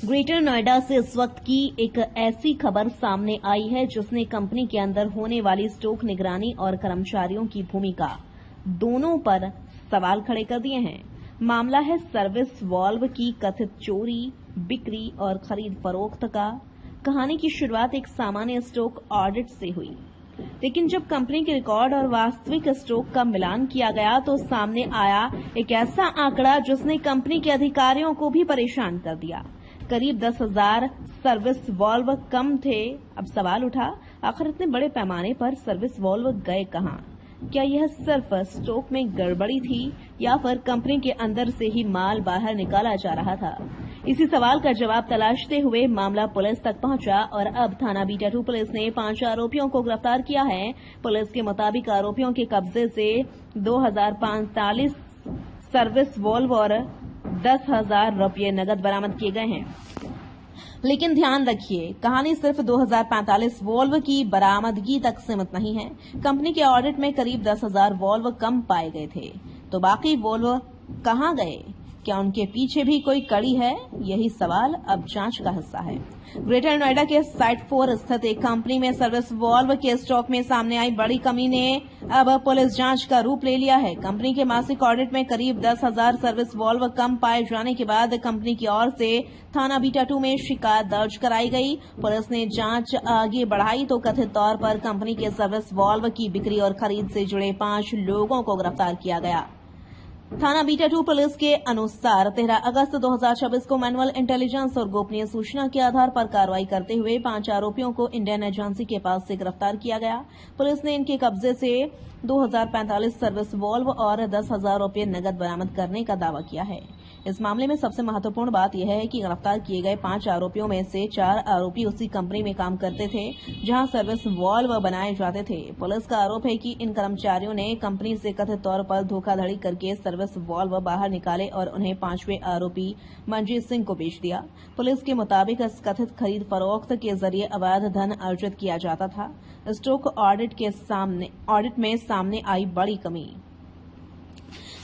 Greater Noida से इस वक्त की एक ऐसी खबर सामने आई है जिसने कंपनी के अंदर होने वाली स्टॉक निगरानी और कर्मचारियों की भूमिका दोनों पर सवाल खड़े कर दिए हैं। मामला है सर्विस वाल्व की कथित चोरी, बिक्री और खरीद फरोख्त का। कहानी की शुरुआत एक सामान्य स्टॉक ऑडिट से हुई, लेकिन जब कंपनी के रिकॉर्ड और वास्तविक स्टॉक का मिलान किया गया तो सामने आया एक ऐसा आंकड़ा जिसने कंपनी के अधिकारियों को भी परेशान कर दिया। करीब 10,000 सर्विस वाल्व कम थे। अब सवाल उठा, आखिर इतने बड़े पैमाने पर सर्विस वाल्व गए कहां? क्या यह सिर्फ स्टॉक में गड़बड़ी थी या फिर कंपनी के अंदर से ही माल बाहर निकाला जा रहा था? इसी सवाल का जवाब तलाशते हुए मामला पुलिस तक पहुंचा और अब थाना बीटा 2 पुलिस ने 5 आरोपियों को गिरफ्तार किया है। पुलिस के मुताबिक आरोपियों के कब्जे से 2045 सर्विस वाल्व और 10,000 रुपये नकद बरामद किए गए हैं। लेकिन ध्यान रखिए, कहानी सिर्फ 2045 वाल्व की बरामदगी तक सीमित नहीं है। कंपनी के ऑडिट में करीब 10,000 वाल्व कम पाए गए थे, तो बाकी वाल्व कहां गए? क्या उनके पीछे भी कोई कड़ी है? यही सवाल अब जांच का हिस्सा है। ग्रेटर नोएडा के साइट 4 स्थित एक कंपनी में सर्विस वाल्व के स्टॉक में सामने आई बड़ी कमी ने अब पुलिस जांच का रूप ले लिया है। कंपनी के मासिक ऑडिट में करीब 10,000 सर्विस वाल्व कम पाए जाने के बाद कंपनी की ओर से थाना बीटा 2 में शिकायत दर्ज कराई गई। पुलिस ने जांच आगे बढ़ाई तो कथित तौर पर कंपनी के सर्विस वाल्व की बिक्री और खरीद से जुड़े 5 लोगों को गिरफ्तार किया गया। थाना बीटा 2 पुलिस के अनुसार 13 अगस्त 2026 को मैनुअल इंटेलिजेंस और गोपनीय सूचना के आधार पर कार्रवाई करते हुए 5 आरोपियों को इंडियन एजेंसी के पास से गिरफ्तार किया गया। पुलिस ने इनके कब्जे से 2045 सर्विस वाल्व और 10,000 रुपये नकद बरामद करने का दावा किया है। इस मामले में सबसे महत्वपूर्ण बात यह है कि गिरफ्तार किए गए 5 आरोपियों में से 4 आरोपी उसी कंपनी में काम करते थे जहां सर्विस वाल्व बनाए जाते थे। पुलिस का आरोप है कि इन कर्मचारियों ने कंपनी से कथित तौर पर धोखाधड़ी करके सर्विस वाल्व बाहर निकाले और उन्हें 5वें आरोपी मंजीत सिंह को बेच दिया। पुलिस के मुताबिक इस कथित खरीद फरोख्त के जरिए अवैध धन अर्जित किया जाता था। स्टॉक ऑडिट में सामने आई बड़ी कमी।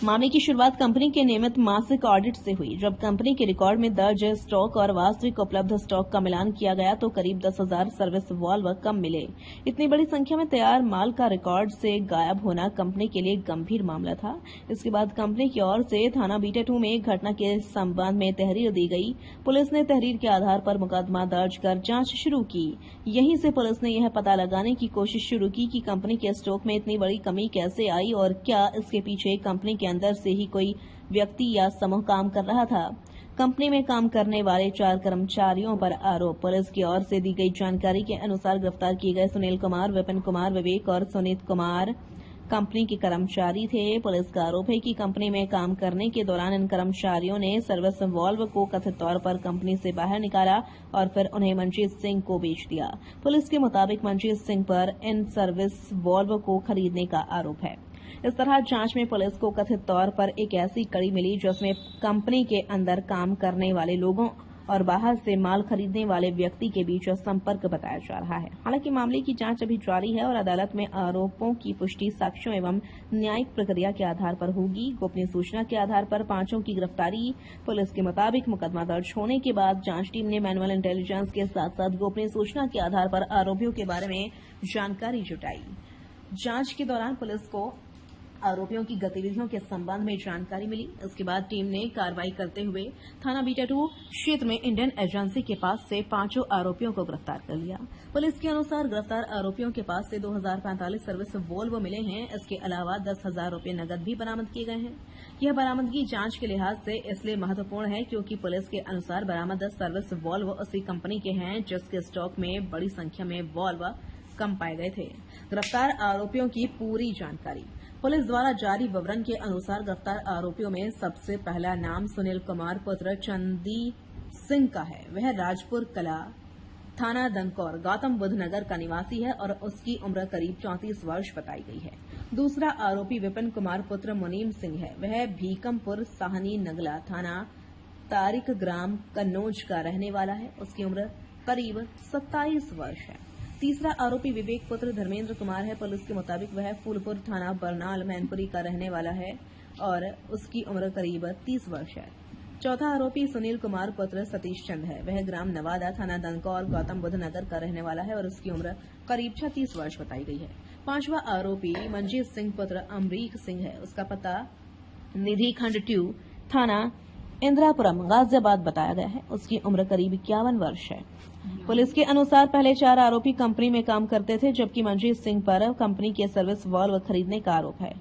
मामले की शुरुआत कंपनी के नियमित मासिक ऑडिट से हुई। जब कंपनी के रिकॉर्ड में दर्ज स्टॉक और वास्तविक उपलब्ध स्टॉक का मिलान किया गया तो करीब 10,000 सर्विस वाल्व कम मिले। इतनी बड़ी संख्या में तैयार माल का रिकॉर्ड से गायब होना कंपनी के लिए गंभीर मामला था। इसके बाद कंपनी की ओर से थाना बीटा 2 में घटना के संबंध में तहरीर दी गई। पुलिस ने तहरीर के आधार पर मुकदमा दर्ज कर जांच शुरू की। यहीं से पुलिस ने यह पता लगाने की कोशिश शुरू की कि कंपनी के स्टॉक में इतनी बड़ी कमी कैसे आई और क्या इसके पीछे कंपनी के अंदर से ही कोई व्यक्ति या समूह काम कर रहा था। कंपनी में काम करने वाले 4 कर्मचारियों पर आरोप। पुलिस की ओर से दी गई जानकारी के अनुसार गिरफ्तार किए गए सुनील कुमार, विपिन कुमार, विवेक और सुनीत कुमार कंपनी के कर्मचारी थे। पुलिस का आरोप है कि कंपनी में काम करने के दौरान इन कर्मचारियों ने सर्विस वाल्व को कथित तौर पर कंपनी से बाहर निकाला और फिर उन्हें मंजीत सिंह को बेच दिया। पुलिस के मुताबिक मंजीत सिंह पर इन सर्विस वाल्व को खरीदने का आरोप है। इस तरह जांच में पुलिस को कथित तौर पर एक ऐसी कड़ी मिली जिसमें कंपनी के अंदर काम करने वाले लोगों और बाहर से माल खरीदने वाले व्यक्ति के बीच संपर्क बताया जा रहा है। हालांकि मामले की जांच अभी जारी है और अदालत में आरोपों की पुष्टि साक्ष्यों एवं न्यायिक प्रक्रिया के आधार पर होगी। गोपनीय सूचना के आधार पर 5 की गिरफ्तारी। पुलिस के मुताबिक मुकदमा दर्ज होने के बाद जांच टीम ने मैनुअल इंटेलिजेंस के साथ साथ गोपनीय सूचना के आधार पर आरोपियों के बारे में जानकारी जुटाई। जांच के दौरान पुलिस को आरोपियों की गतिविधियों के संबंध में जानकारी मिली। इसके बाद टीम ने कार्रवाई करते हुए थाना बीटा 2 क्षेत्र में इंडियन एजेंसी के पास से 5 आरोपियों को गिरफ्तार कर लिया। पुलिस के अनुसार गिरफ्तार आरोपियों के पास से 2045 सर्विस वाल्व मिले हैं। इसके अलावा 10,000 रुपये नकद भी बरामद किए गए हैं। यह बरामदगी जांच के लिहाज से इसलिए महत्वपूर्ण है क्योंकि पुलिस के अनुसार बरामद सर्विस वाल्व उसी कंपनी के हैं जिसके स्टॉक में बड़ी संख्या में वाल्व कम पाए गए थे। गिरफ्तार आरोपियों की पूरी जानकारी। पुलिस द्वारा जारी विवरण के अनुसार गिरफ्तार आरोपियों में सबसे पहला नाम सुनील कुमार पुत्र चंदी सिंह का है। वह राजपुर कला थाना दनकौर गौतम बुद्ध नगर का निवासी है और उसकी उम्र करीब 34 वर्ष बताई गई है। दूसरा आरोपी विपिन कुमार पुत्र मुनीम सिंह है। वह भीकमपुर साहनी नगला थाना तारिक ग्राम कन्नौज का रहने वाला है। उसकी उम्र करीब 27 वर्ष है। तीसरा आरोपी विवेक पुत्र धर्मेंद्र कुमार है। पुलिस के मुताबिक वह फूलपुर थाना बरनाल मैनपुरी का रहने वाला है और उसकी उम्र करीब 30 वर्ष है। चौथा आरोपी सुनील कुमार पुत्र सतीश चंद है। वह ग्राम नवादा, थाना दनकौर, गौतम बुद्ध नगर का रहने वाला है और उसकी उम्र करीब 36 वर्ष बताई गई है। पांचवा आरोपी मंजीत सिंह पुत्र अमरीक सिंह है। उसका पता निधि खंड 2 थाना इंदिरापुरम गाजियाबाद बताया गया है। उसकी उम्र करीब 51 वर्ष है। पुलिस के अनुसार पहले 4 आरोपी कंपनी में काम करते थे, जबकि मंजीत सिंह पर कंपनी के सर्विस वॉल्व खरीदने का आरोप है।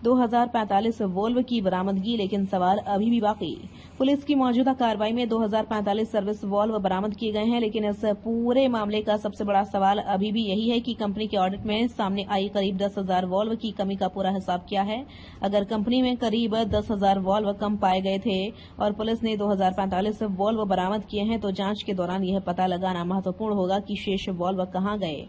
2045 वोल्व की बरामदगी, लेकिन सवाल अभी भी बाकी। पुलिस की मौजूदा कार्रवाई में 2045 सर्विस वॉल्व बरामद किए गए हैं, लेकिन इस पूरे मामले का सबसे बड़ा सवाल अभी भी यही है कि कंपनी के ऑडिट में सामने आई करीब 10,000 वॉल्व की कमी का पूरा हिसाब क्या है। अगर कंपनी में करीब 10,000 वॉल्व कम पाए गए थे और पुलिस ने 2045 वॉल्व बरामद किए हैं, तो जांच के दौरान यह पता लगाना महत्वपूर्ण होगा कि शेष वॉल्व कहां गए।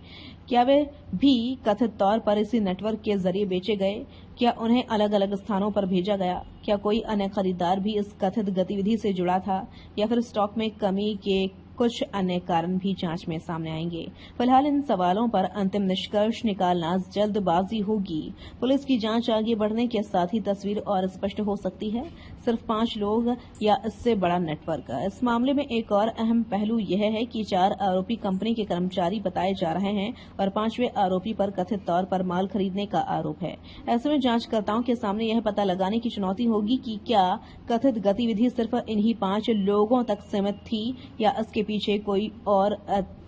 क्या वे भी कथित तौर पर इसी नेटवर्क के जरिए बेचे गए? क्या उन्हें अलग अलग स्थानों पर भेजा गया? क्या कोई अन्य खरीदार भी इस कथित गतिविधि से जुड़ा था, या फिर स्टॉक में कमी के कुछ अन्य कारण भी जांच में सामने आएंगे। फिलहाल इन सवालों पर अंतिम निष्कर्ष निकालना जल्दबाजी होगी। पुलिस की जांच आगे बढ़ने के साथ ही तस्वीर और स्पष्ट हो सकती है। सिर्फ 5 लोग या इससे बड़ा नेटवर्क। इस मामले में एक और अहम पहलू यह है कि 4 आरोपी कंपनी के कर्मचारी बताए जा रहे हैं और 5वें आरोपी पर कथित तौर पर माल खरीदने का आरोप है। ऐसे में जांचकर्ताओं के सामने यह पता लगाने की चुनौती होगी कि क्या कथित गतिविधि सिर्फ इन्हीं 5 लोगों तक सीमित थी या इसके पीछे कोई और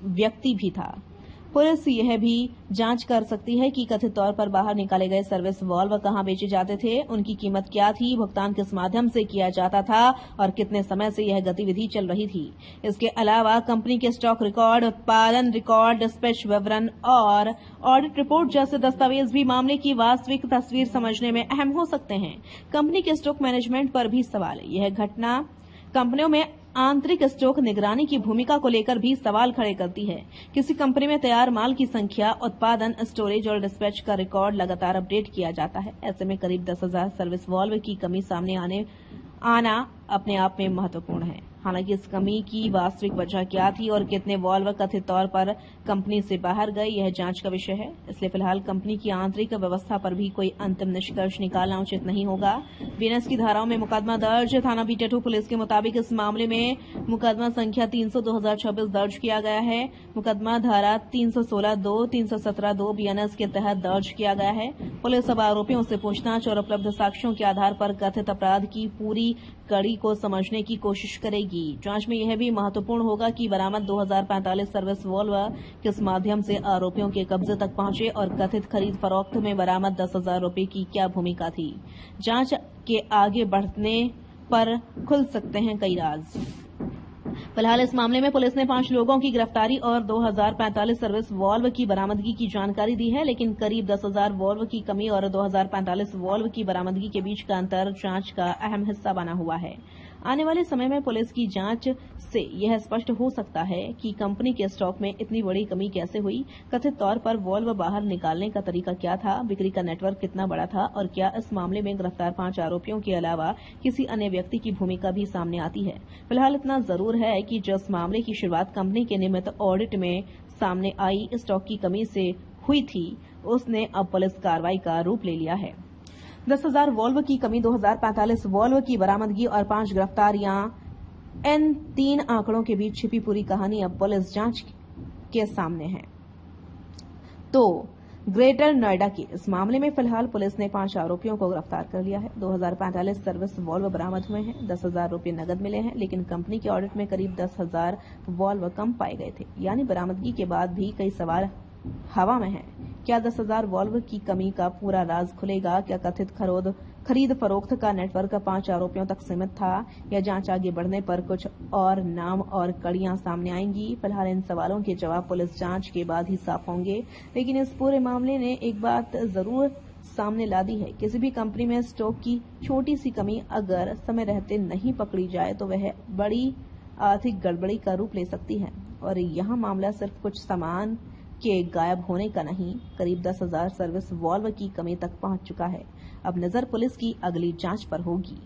व्यक्ति भी था। पुलिस यह भी जांच कर सकती है कि कथित तौर पर बाहर निकाले गए सर्विस वॉल्व कहां बेचे जाते थे, उनकी कीमत क्या थी, भुगतान किस माध्यम से किया जाता था और कितने समय से यह गतिविधि चल रही थी। इसके अलावा कंपनी के स्टॉक रिकॉर्ड, उत्पादन रिकॉर्ड, डिस्पैच विवरण और ऑडिट रिपोर्ट जैसे दस्तावेज भी मामले की वास्तविक तस्वीर समझने में अहम हो सकते हैं। कंपनी के स्टॉक मैनेजमेंट पर भी सवाल। यह घटना कंपनियों में आंतरिक स्टॉक निगरानी की भूमिका को लेकर भी सवाल खड़े करती है। किसी कंपनी में तैयार माल की संख्या, उत्पादन, स्टोरेज और डिस्पैच का रिकॉर्ड लगातार अपडेट किया जाता है। ऐसे में करीब 10,000 सर्विस वॉल्व की कमी सामने आना अपने आप में महत्वपूर्ण है। हालांकि इस कमी की वास्तविक वजह क्या थी और कितने वॉल्व कथित तौर पर कंपनी से बाहर गए, यह जांच का विषय है। इसलिए फिलहाल कंपनी की आंतरिक व्यवस्था पर भी कोई अंतिम निष्कर्ष निकालना उचित नहीं होगा। बीएनएस की धाराओं में मुकदमा दर्ज। थाना बीटा-2 पुलिस के मुताबिक इस मामले में मुकदमा संख्या 300/2026 दर्ज किया गया है। मुकदमा धारा 316(2), 317(2) बीएनएस के तहत दर्ज किया गया है। पुलिस अब आरोपियों से पूछताछ और उपलब्ध साक्ष्यों के आधार पर कथित अपराध की पूरी कड़ी को समझने की कोशिश करेगी। जांच में यह भी महत्वपूर्ण होगा कि बरामद 2045 सर्विस वॉल्व किस माध्यम से आरोपियों के कब्जे तक पहुंचे और कथित खरीद फरोख्त में बरामद 10,000 रुपए की क्या भूमिका थी। जांच के आगे बढ़ने पर खुल सकते हैं कई राज। फिलहाल इस मामले में पुलिस ने 5 लोगों की गिरफ्तारी और 2045 सर्विस वॉल्व की बरामदगी की जानकारी दी है, लेकिन करीब 10,000 वॉल्व की कमी और 2045 वॉल्व की बरामदगी के बीच का अंतर जांच का अहम हिस्सा बना हुआ है। आने वाले समय में पुलिस की जांच से यह स्पष्ट हो सकता है कि कंपनी के स्टॉक में इतनी बड़ी कमी कैसे हुई, कथित तौर पर वॉल्व बाहर निकालने का तरीका क्या था, बिक्री का नेटवर्क कितना बड़ा था और क्या इस मामले में गिरफ्तार 5 आरोपियों के अलावा किसी अन्य व्यक्ति की भूमिका भी सामने आती है। फिलहाल इतना जरूर है कि जिस मामले की शुरुआत कंपनी के नियमित ऑडिट में सामने आई स्टॉक की कमी से हुई थी, उसने अब पुलिस कार्रवाई का रूप ले लिया है। 10,000 वॉल्व की कमी, 2045 वॉल्व की बरामदगी और 5 गिरफ्तारियां, इन 3 आंकड़ों के बीच छिपी पूरी कहानी अब पुलिस जांच के सामने है। तो ग्रेटर नोएडा के इस मामले में फिलहाल पुलिस ने 5 आरोपियों को गिरफ्तार कर लिया है। 2045 सर्विस वॉल्व बरामद हुए हैं, 10,000 रुपए नगद मिले हैं, लेकिन कंपनी के ऑडिट में करीब 10,000 वॉल्व कम पाए गए थे। यानी बरामदगी के बाद भी कई सवाल हवा में है। क्या 10,000 वॉल्व की कमी का पूरा राज खुलेगा? क्या कथित खरीद फरोख्त का नेटवर्क 5 आरोपियों तक सीमित था, या जांच आगे बढ़ने पर कुछ और नाम और कड़ियां सामने आएंगी? फिलहाल इन सवालों के जवाब पुलिस जांच के बाद ही साफ होंगे, लेकिन इस पूरे मामले ने एक बात जरूर सामने ला दी है। किसी भी कंपनी में स्टॉक की छोटी सी कमी अगर समय रहते नहीं पकड़ी जाए तो वह बड़ी आर्थिक गड़बड़ी का रूप ले सकती है। और यहाँ मामला सिर्फ कुछ सामान के गायब होने का नहीं, करीब 10,000 सर्विस वॉल्व की कमी तक पहुंच चुका है। अब नजर पुलिस की अगली जांच पर होगी।